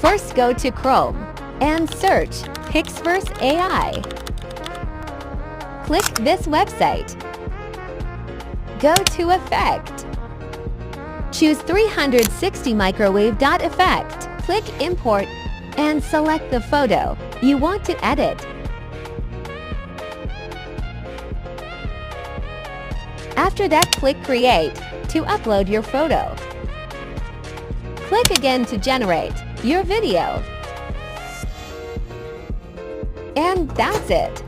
First, go to Chrome and search Pixverse AI. Click this website. Go to Effect. Choose 360 microwave dot effect. Click Import and select the photo you want to edit. After that, click Create to upload your photo. Click again to generate your video. And that's it.